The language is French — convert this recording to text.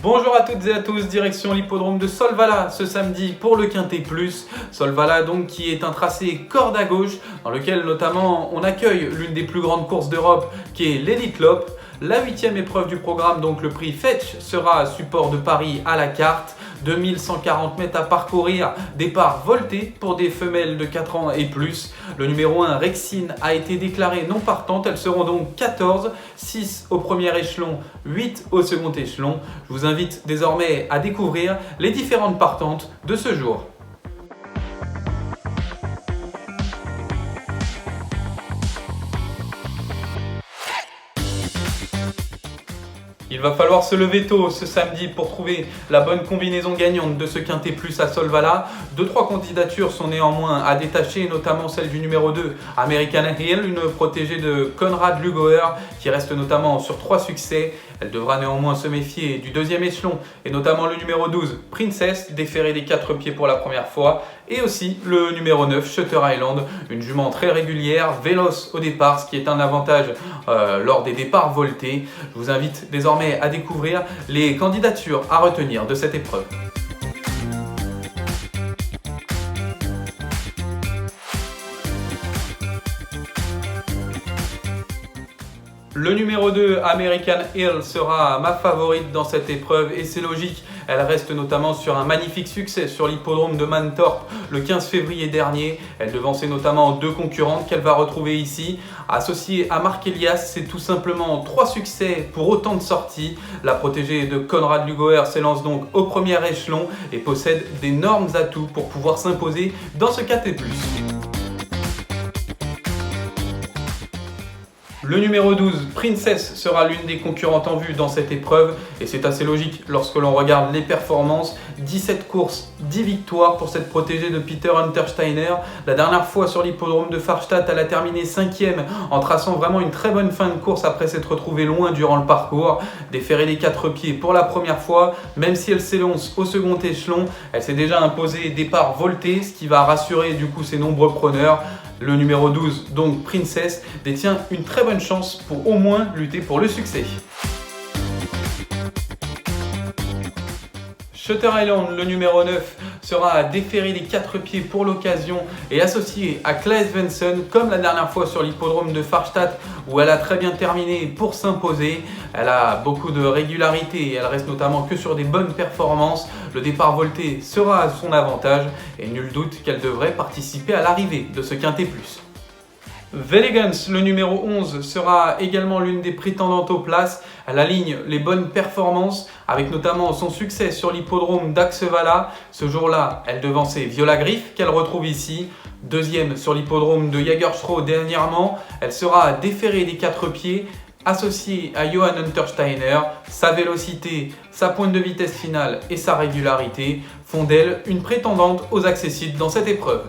Bonjour à toutes et à tous, direction l'hippodrome de Solvala ce samedi pour le Quintet Plus. Solvala donc qui est un tracé corde à gauche dans lequel notamment on accueille l'une des plus grandes courses d'Europe qui est l'Elite Lopp. La 8e épreuve du programme, donc le prix Fetch, sera support de Paris à la carte. 2140 mètres à parcourir, départ volté pour des femelles de 4 ans et plus. Le numéro 1, Rexine, a été déclarée non partante. Elles seront donc 14, 6 au premier échelon, 8 au second échelon. Je vous invite désormais à découvrir les différentes partantes de ce jour. Il va falloir se lever tôt ce samedi pour trouver la bonne combinaison gagnante de ce Quintet Plus à Solvala. 2-3 candidatures sont néanmoins à détacher, notamment celle du numéro 2, American Hill, une protégée de Konrad Lugauer qui reste notamment sur 3 succès. Elle devra néanmoins se méfier du deuxième échelon et notamment le numéro 12, Princess, déféré des 4 pieds pour la première fois, et aussi le numéro 9, Shutter Island, une jument très régulière, véloce au départ, ce qui est un avantage lors des départs voltés. Je vous invite désormais à découvrir les candidatures à retenir de cette épreuve. Le numéro 2, American Hill, sera ma favorite dans cette épreuve et c'est logique. Elle reste notamment sur un magnifique succès sur l'hippodrome de Mantorp le 15 février dernier. Elle devançait notamment 2 concurrentes qu'elle va retrouver ici. Associée à Marc Elias, c'est tout simplement 3 succès pour autant de sorties. La protégée de Konrad Lugauer s'élance donc au premier échelon et possède d'énormes atouts pour pouvoir s'imposer dans ce Quintet Plus. Le numéro 12, Princess, sera l'une des concurrentes en vue dans cette épreuve et c'est assez logique lorsque l'on regarde les performances. 17 courses, 10 victoires pour cette protégée de Peter Untersteiner. La dernière fois sur l'hippodrome de Farstadt, elle a terminé 5e en traçant vraiment une très bonne fin de course après s'être retrouvée loin durant le parcours. Déférée des 4 pieds pour la première fois, même si elle s'élance au second échelon, elle s'est déjà imposée départ volté, ce qui va rassurer du coup ses nombreux preneurs. Le numéro 12, donc Princess, détient une très bonne chance pour au moins lutter pour le succès. Shutter Island, le numéro 9, sera déféré des 4 pieds pour l'occasion et associé à Claes Svensson comme la dernière fois sur l'hippodrome de Farstadt où elle a très bien terminé pour s'imposer. Elle a beaucoup de régularité et elle reste notamment que sur des bonnes performances. Le départ volté sera à son avantage et nul doute qu'elle devrait participer à l'arrivée de ce Quintet Plus. Velegans, le numéro 11, sera également l'une des prétendantes aux places. Elle aligne les bonnes performances avec notamment son succès sur l'hippodrome d'Axevala. Ce jour-là, elle devançait Viola Griff qu'elle retrouve ici. Deuxième sur l'hippodrome de Jägersro dernièrement. Elle sera déférée des 4 pieds. Associée à Johann Untersteiner, sa vélocité, sa pointe de vitesse finale et sa régularité font d'elle une prétendante aux accessibles dans cette épreuve.